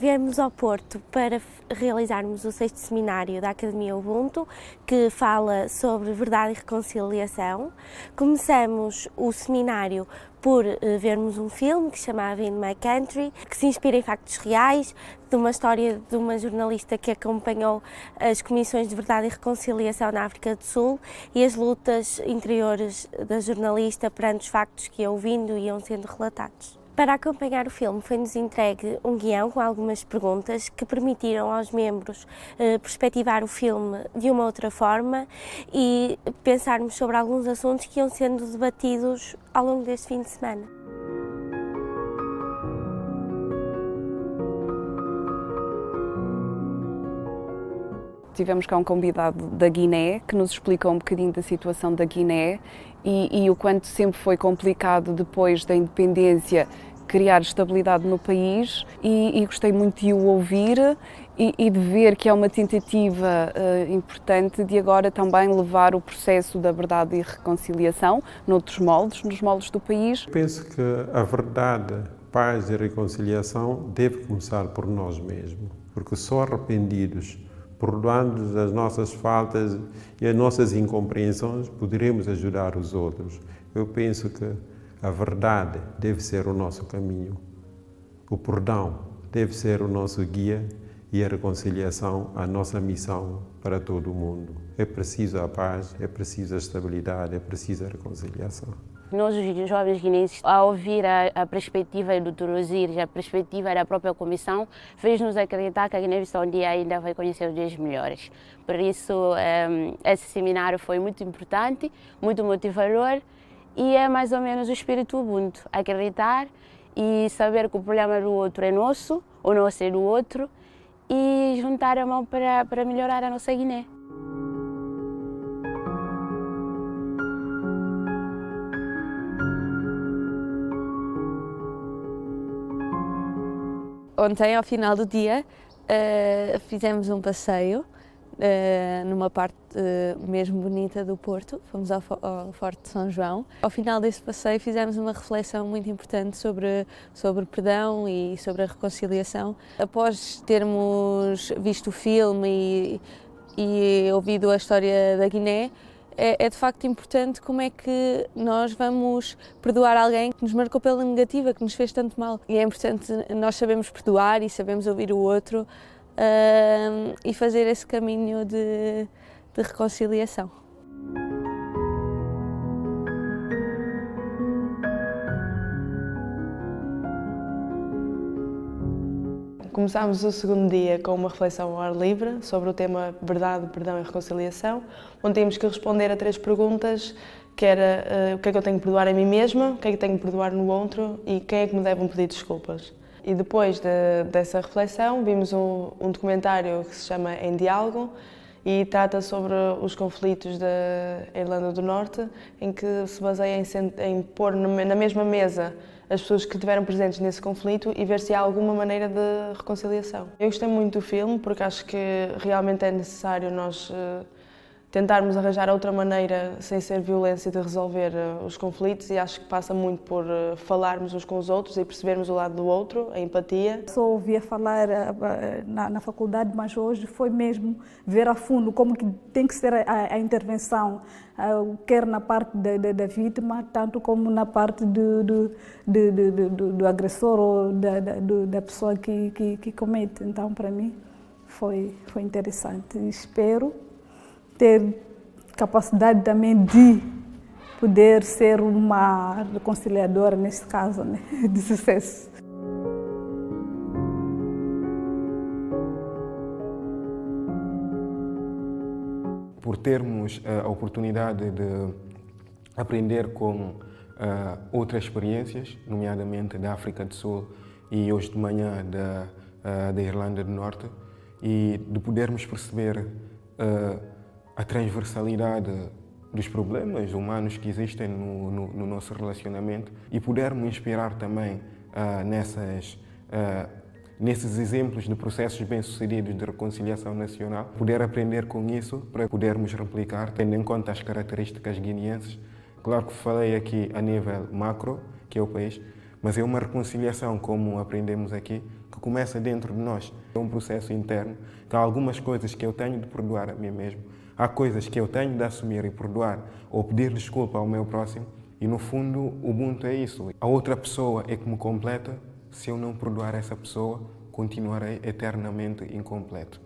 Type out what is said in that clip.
Viemos ao Porto para realizarmos o 6º seminário da Academia Ubuntu, que fala sobre verdade e reconciliação. Começamos o seminário por vermos um filme que se chamava In My Country, que se inspira em factos reais, de uma história de uma jornalista que acompanhou as comissões de verdade e reconciliação na África do Sul e as lutas interiores da jornalista perante os factos que ia ouvindo e iam sendo relatados. Para acompanhar o filme foi-nos entregue um guião com algumas perguntas que permitiram aos membros perspectivar o filme de uma outra forma e pensarmos sobre alguns assuntos que iam sendo debatidos ao longo deste fim de semana. Tivemos cá um convidado da Guiné que nos explicou um bocadinho da situação da Guiné e o quanto sempre foi complicado depois da independência criar estabilidade no país e gostei muito de o ouvir e de ver que é uma tentativa importante de agora também levar o processo da verdade e reconciliação noutros moldes, nos moldes do país. Penso que a verdade, paz e reconciliação deve começar por nós mesmos, porque só arrependidos, perdoando as nossas faltas e as nossas incompreensões, poderemos ajudar os outros. Eu penso que a verdade deve ser o nosso caminho, o perdão deve ser o nosso guia e a reconciliação a nossa missão para todo o mundo. É preciso a paz, é preciso a estabilidade, é preciso a reconciliação. Nós, os jovens guineenses, ao ouvir a perspectiva do Dr. Osiris, a perspectiva da própria comissão, fez-nos acreditar que a Guiné-Bissau um dia ainda vai conhecer os dias melhores. Por isso, esse seminário foi muito importante, muito motivador e é mais ou menos o espírito Ubuntu, acreditar e saber que o problema do outro é nosso, o nosso é do outro e juntar a mão para melhorar a nossa Guiné. Ontem, ao final do dia, fizemos um passeio numa parte mesmo bonita do Porto, fomos ao Forte de São João. Ao final desse passeio fizemos uma reflexão muito importante sobre perdão e sobre a reconciliação. Após termos visto o filme e ouvido a história da Guiné, é de facto importante como é que nós vamos perdoar alguém que nos marcou pela negativa, que nos fez tanto mal. E é importante nós sabermos perdoar e sabemos ouvir o outro e fazer esse caminho de reconciliação. Começámos o segundo dia com uma reflexão ao ar livre sobre o tema verdade, perdão e reconciliação, onde tínhamos que responder a 3 perguntas, que era o que é que eu tenho que perdoar a mim mesma, o que é que tenho que perdoar no outro e quem é que me deve pedir desculpas. E depois dessa reflexão vimos um documentário que se chama Em Diálogo e trata sobre os conflitos da Irlanda do Norte, em que se baseia em pôr na mesma mesa as pessoas que estiveram presentes nesse conflito e ver se há alguma maneira de reconciliação. Eu gostei muito do filme porque acho que realmente é necessário nós tentarmos arranjar outra maneira, sem ser violência, de resolver os conflitos e acho que passa muito por falarmos uns com os outros e percebermos o lado do outro, a empatia. Só ouvia falar na faculdade, mas hoje foi mesmo ver a fundo como que tem que ser a intervenção, quer na parte da vítima, tanto como na parte do agressor ou da pessoa que comete. Então, para mim, foi interessante. Espero ter capacidade também de poder ser uma reconciliadora, nesse caso, né, de sucesso. Por termos a oportunidade de aprender com outras experiências, nomeadamente da África do Sul e hoje de manhã da Irlanda do Norte, e de podermos perceber a transversalidade dos problemas humanos que existem no nosso relacionamento e podermos inspirar também nesses exemplos de processos bem-sucedidos de reconciliação nacional, poder aprender com isso para podermos replicar, tendo em conta as características guineenses. Claro que falei aqui a nível macro, que é o país, Mas é uma reconciliação, como aprendemos aqui, que começa dentro de nós. É um processo interno, que há algumas coisas que eu tenho de perdoar a mim mesmo, há coisas que eu tenho de assumir e perdoar ou pedir desculpa ao meu próximo, e no fundo o Ubuntu é isso. A outra pessoa é que me completa, se eu não perdoar essa pessoa, continuarei eternamente incompleto.